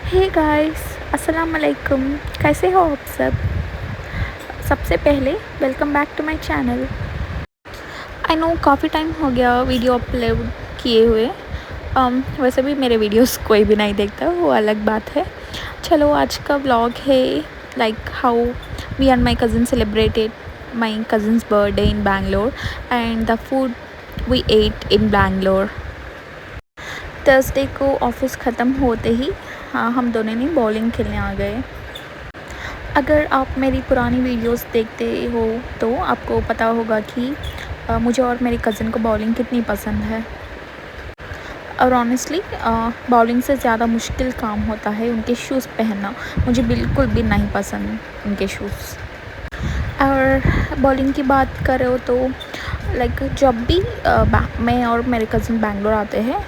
Hey guys, अस्सलाम वालेकुम। कैसे हो आप सब? सबसे पहले welcome back to my channel. I know काफ़ी टाइम हो गया वीडियो अपलोड किए हुए। वैसे भी मेरे वीडियोस कोई भी नहीं देखता, वो अलग बात है। चलो आज का व्लॉग है like how me and my cousin celebrated my cousin's birthday in Bangalore and the food we ate in Bangalore. Thursday को ऑफिस ख़त्म होते ही हम दोनों ने बॉलिंग खेलने आ गए। अगर आप मेरी पुरानी वीडियोस देखते हो तो आपको पता होगा कि मुझे और मेरी कज़िन को बॉलिंग कितनी पसंद है। और ऑनेस्टली बॉलिंग से ज़्यादा मुश्किल काम होता है उनके शूज़ पहनना। मुझे बिल्कुल भी नहीं पसंद उनके शूज़। और बॉलिंग की बात करो तो लाइक जब भी मैं और मेरे कज़िन बैंगलोर आते हैं,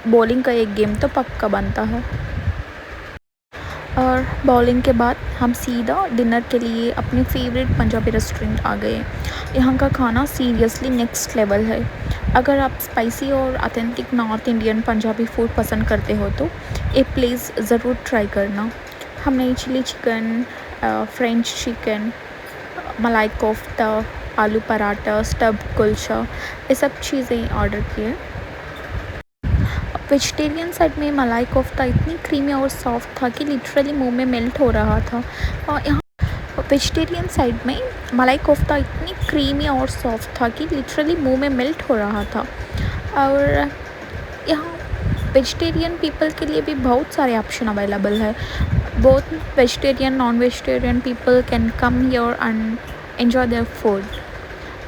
बॉलिंग का एक गेम तो पक्का बनता है। और बॉलिंग के बाद हम सीधा डिनर के लिए अपने फेवरेट पंजाबी रेस्टोरेंट आ गए। यहाँ का खाना सीरियसली नेक्स्ट लेवल है। अगर आप स्पाइसी और authentic north Indian Punjabi food पसंद करते हो तो ये प्लीज़ ज़रूर ट्राई करना। हमने चिली चिकन, फ्रेंच चिकन, मलाई कोफ्ता, आलू पराठा, स्टफ्ड कुलचा, ये सब चीज़ें ऑर्डर किए। वेजिटेरियन साइड में मलाई कोफ्ता इतनी क्रीमी और सॉफ्ट था कि लिटरली मुंह में मेल्ट हो रहा था। और यहाँ वेजिटेरियन साइड में मलाई कोफ्ता इतनी क्रीमी और सॉफ्ट था कि लिटरली मुंह में मेल्ट हो रहा था। और यहाँ वेजिटेरियन पीपल के लिए भी बहुत सारे ऑप्शन अवेलेबल है। Both vegetarian non vegetarian people can come here and enjoy their food.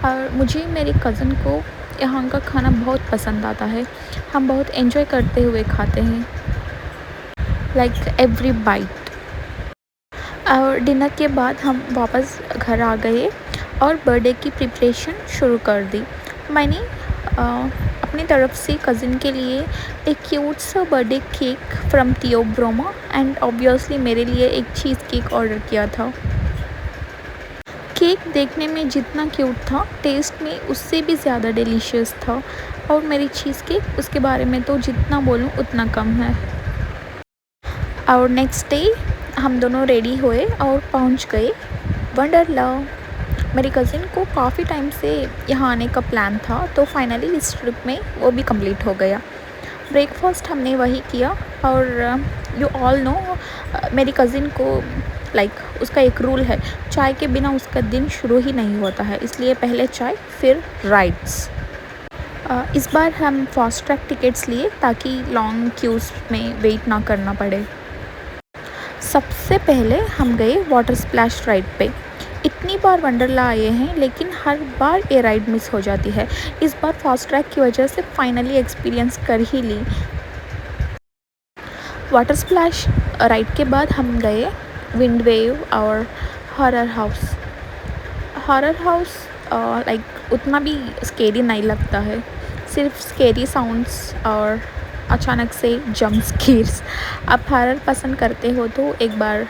और मुझे मेरे कज़न को यहाँ का खाना बहुत पसंद आता है। हम बहुत एंजॉय करते हुए खाते हैं लाइक एवरी बाइट। और डिनर के बाद हम वापस घर आ गए और बर्थडे की प्रिपरेशन शुरू कर दी। मैंने अपनी तरफ से कज़िन के लिए एक क्यूट सा birthday cake from Theobroma and obviously मेरे लिए एक चीज़ केक ऑर्डर किया था। केक देखने में जितना क्यूट था, टेस्ट में उससे भी ज़्यादा डिलीशियस था। और मेरी चीज़ केक, उसके बारे में तो जितना बोलूँ उतना कम है। और नेक्स्ट डे हम दोनों रेडी हुए और पहुंच गए वंडरला। मेरी कज़िन को काफ़ी टाइम से यहाँ आने का प्लान था, तो फाइनली इस ट्रिप में वो भी कंप्लीट हो गया। ब्रेकफास्ट हमने वही किया। और यू ऑल नो मेरी कज़िन को उसका एक रूल है, चाय के बिना उसका दिन शुरू ही नहीं होता है, इसलिए पहले चाय फिर राइड्स। इस बार हम फास्ट ट्रैक टिकट्स लिए ताकि लॉन्ग क्यूज़ में वेट ना करना पड़े। सबसे पहले हम गए वाटर स्प्लैश राइड पे। इतनी बार वंडरला आए हैं लेकिन हर बार ये राइड मिस हो जाती है। इस बार फास्ट ट्रैक की वजह से फाइनली एक्सपीरियंस कर ही ली। वाटर स्प्लैश राइड के बाद हम गए विंड वेव और हॉरर हाउस। हॉरर हाउस उतना भी स्केरी नहीं लगता है, सिर्फ स्केरी साउंड्स और अचानक से जंप स्केर्स। आप हॉरर पसंद करते हो तो एक बार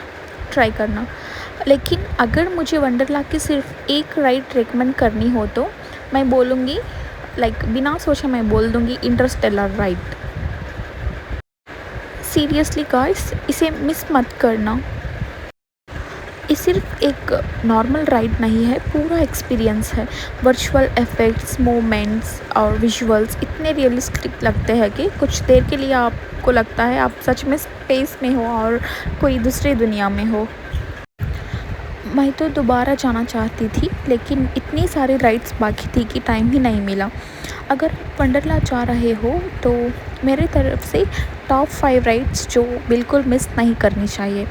ट्राई करना। लेकिन अगर मुझे वंडरला की सिर्फ एक राइड रिकमेंड करनी हो तो मैं बोलूँगी बिना सोचे मैं बोल दूँगी इंटरस्टेलर राइड। सीरियसली गाइस, इसे मिस मत करना। ये सिर्फ एक नॉर्मल राइड नहीं है, पूरा एक्सपीरियंस है। वर्चुअल इफ़ेक्ट्स, मोमेंट्स और विजुअल्स इतने रियलिस्टिक लगते हैं कि कुछ देर के लिए आपको लगता है आप सच में स्पेस में हो और कोई दूसरी दुनिया में हो। मैं तो दोबारा जाना चाहती थी लेकिन इतनी सारी राइड्स बाकी थी कि टाइम ही नहीं मिला। अगर वंडरला जा रहे हो तो मेरे तरफ से टॉप 5 राइड्स जो बिल्कुल मिस नहीं करनी चाहिए।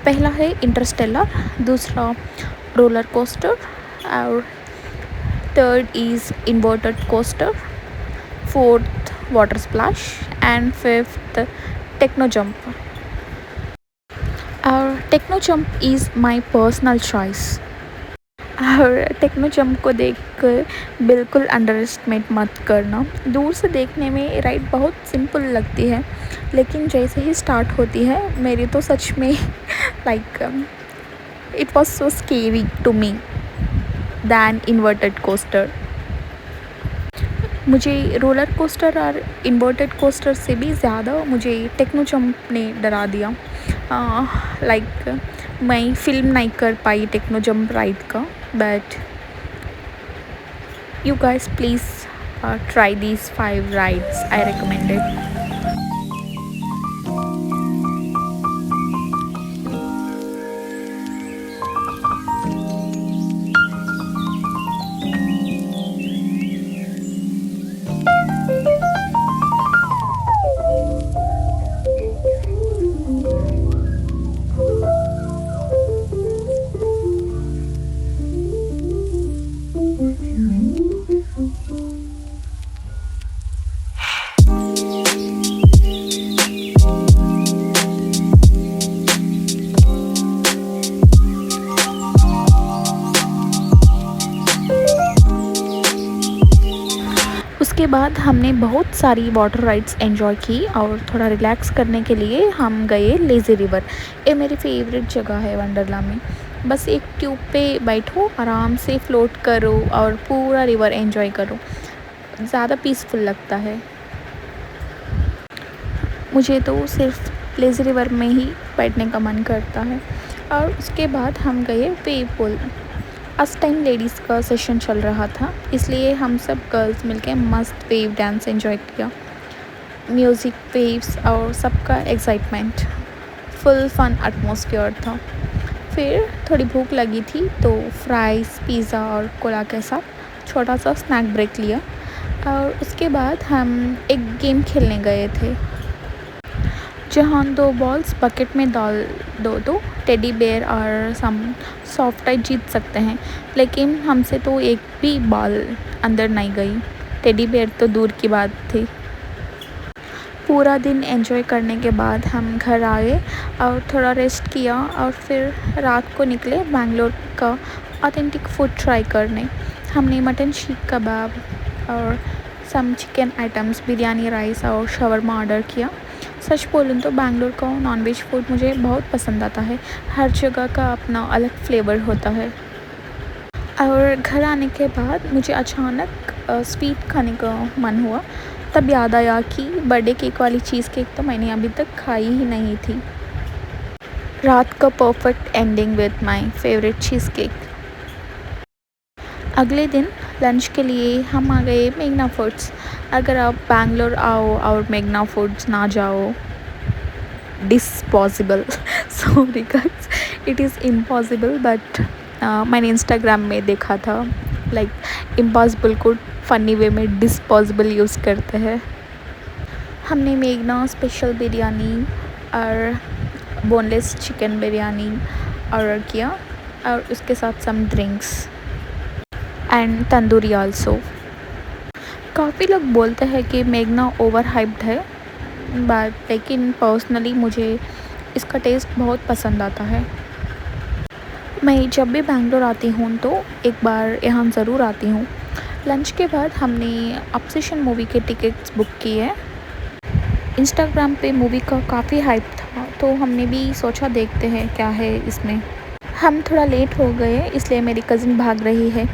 पहला है इंटरस्टेलर, दूसरा रोलर कोस्टर, और third is inverted coaster, fourth water splash and fifth Techno Jump. और Techno Jump is my personal choice. और टेक्नो जंप को देख कर बिल्कुल अंडर एस्टिमेट मत करना। दूर से देखने में राइड बहुत सिंपल लगती है लेकिन जैसे ही स्टार्ट होती है मेरी तो सच में it was so scary to me than inverted coaster. मुझे रोलर कोस्टर और इन्वर्टेड कोस्टर से भी ज़्यादा मुझे टेक्नो जंप ने डरा दिया। लाइक मैं फ़िल्म नहीं कर पाई टेक्नो जंप राइड का, but you guys please try these 5 rides I recommended. उसके बाद हमने बहुत सारी वाटर राइड्स एंजॉय की और थोड़ा रिलैक्स करने के लिए हम गए लेज़ी रिवर। ये मेरी फेवरेट जगह है वंडरला में। बस एक ट्यूब पे बैठो, आराम से फ्लोट करो और पूरा रिवर एंजॉय करो, ज़्यादा पीसफुल लगता है। मुझे तो सिर्फ लेज़ी रिवर में ही बैठने का मन करता है। और उसके बाद हम गए वेव पूल। उस टाइम लेडीज़ का सेशन चल रहा था, इसलिए हम सब गर्ल्स मिलके मस्त वेव डांस एंजॉय किया। म्यूज़िक, वेव्स और सबका एक्साइटमेंट, फुल फन एटमॉस्फेयर था। फिर थोड़ी भूख लगी थी तो फ्राइज़, पिज़्ज़ा और कोला के साथ छोटा सा स्नैक ब्रेक लिया। और उसके बाद हम एक गेम खेलने गए थे, जहाँ 2 बॉल्स बकेट में डाल दो तो टेडी बेयर और सम सॉफ्ट टाइट जीत सकते हैं। लेकिन हमसे तो एक भी बॉल अंदर नहीं गई, टेडी बेयर तो दूर की बात थी। पूरा दिन एंजॉय करने के बाद हम घर आए और थोड़ा रेस्ट किया और फिर रात को निकले बैंगलोर का ऑथेंटिक फूड ट्राई करने। हमने मटन शीख कबाब और some chicken items, biryani, rice और शवरमा ऑर्डर किया। सच बोलूँ तो बैंगलोर का नॉनवेज फूड मुझे बहुत पसंद आता है। हर जगह का अपना अलग फ्लेवर होता है। और घर आने के बाद मुझे अचानक स्वीट खाने का मन हुआ। तब याद आया कि बर्थडे केक वाली चीज़ केक तो मैंने अभी तक खाई ही नहीं थी। रात का perfect ending with my favourite cheese cake. अगले दिन लंच के लिए हम आ गए मेघना फूड्स। अगर आप बैंगलोर आओ और मेघना फूड्स ना जाओ, disposable sorry guys, it is impossible, but मैंने इंस्टाग्राम में देखा था, लाइक इम्पॉसिबल को फ़नी वे में डिसपॉसिबल यूज़ करते हैं। हमने मेघना स्पेशल बिरयानी और बोनलेस चिकन बिरयानी ऑर्डर किया और उसके साथ some drinks and tandoori also. काफ़ी लोग बोलते हैं कि मेघना ओवर हाइप्ड है, बट लेकिन पर्सनली मुझे इसका टेस्ट बहुत पसंद आता है। मैं जब भी बैंगलोर आती हूँ तो एक बार यहाँ ज़रूर आती हूँ। लंच के बाद हमने ऑब्सेशन मूवी के टिकट्स बुक किए। इंस्टाग्राम पे मूवी का काफ़ी हाइप था, तो हमने भी सोचा देखते हैं क्या है इसमें। हम थोड़ा लेट हो गए, इसलिए मेरी कज़िन भाग रही है,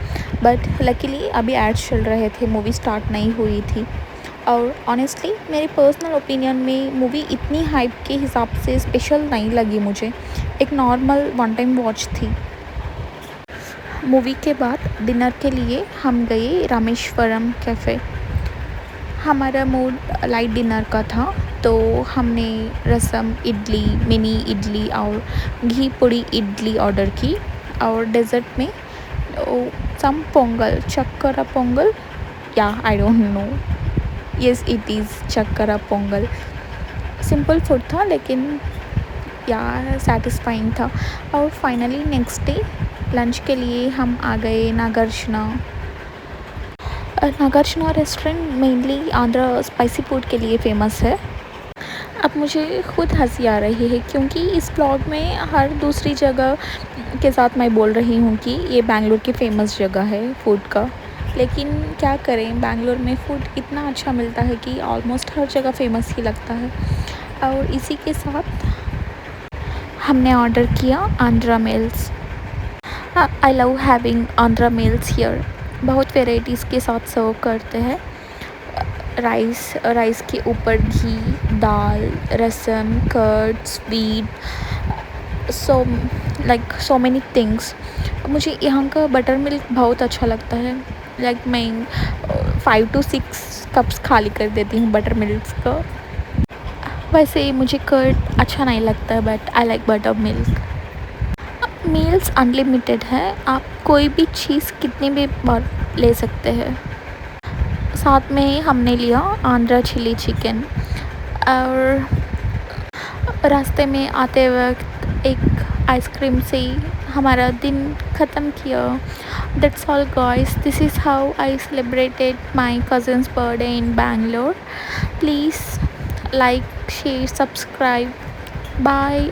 बट लकीली अभी एड्स चल रहे थे, मूवी स्टार्ट नहीं हुई थी। और ऑनेस्टली मेरे पर्सनल ओपिनियन में मूवी इतनी हाइप के हिसाब से स्पेशल नहीं लगी मुझे, एक नॉर्मल वन टाइम वॉच थी। मूवी के बाद डिनर के लिए हम गए रामेश्वरम कैफ़े। हमारा मूड लाइट डिनर का था, तो हमने रसम, इडली, मिनी इडली और घी पूड़ी इडली ऑर्डर की। और डेज़र्ट में सम Pongal, chakkara pongal, yeah I don't know, yes it is chakkara pongal. Simple food था लेकिन या सेटिस्फाइंग था। और फाइनली नेक्स्ट डे लंच के लिए हम आ गए Nagarjuna. Nagarjuna restaurant mainly Andhra spicy food के लिए फ़ेमस है। अब मुझे खुद हंसी आ रही है क्योंकि इस ब्लॉग में हर दूसरी जगह के साथ मैं बोल रही हूँ कि ये बैंगलोर की फ़ेमस जगह है फूड का, लेकिन क्या करें, बैंगलोर में फ़ूड इतना अच्छा मिलता है कि ऑलमोस्ट हर जगह फ़ेमस ही लगता है। और इसी के साथ हमने ऑर्डर किया Andhra meals. I love having Andhra meals here. बहुत वेराइटीज़ के साथ सर्व करते हैं राइस के ऊपर घी, दाल, rasam, curd, sweet, so like so many things. मुझे यहाँ का बटर मिल्क बहुत अच्छा लगता है। लाइक मैं 5 to 6 कप्स खाली कर देती हूँ बटर मिल्क का। वैसे मुझे कर्ड अच्छा नहीं लगता है, but I like butter milk. Meals unlimited है, आप कोई भी चीज़ कितनी भी बार ले सकते हैं। साथ में ही हमने लिया आंध्रा चिली चिकन, और रास्ते में आते वक्त एक आइसक्रीम से ही हमारा दिन ख़त्म किया। That's all guys, this is how I celebrated my cousin's birthday in Bangalore. Please like, share, subscribe. Bye.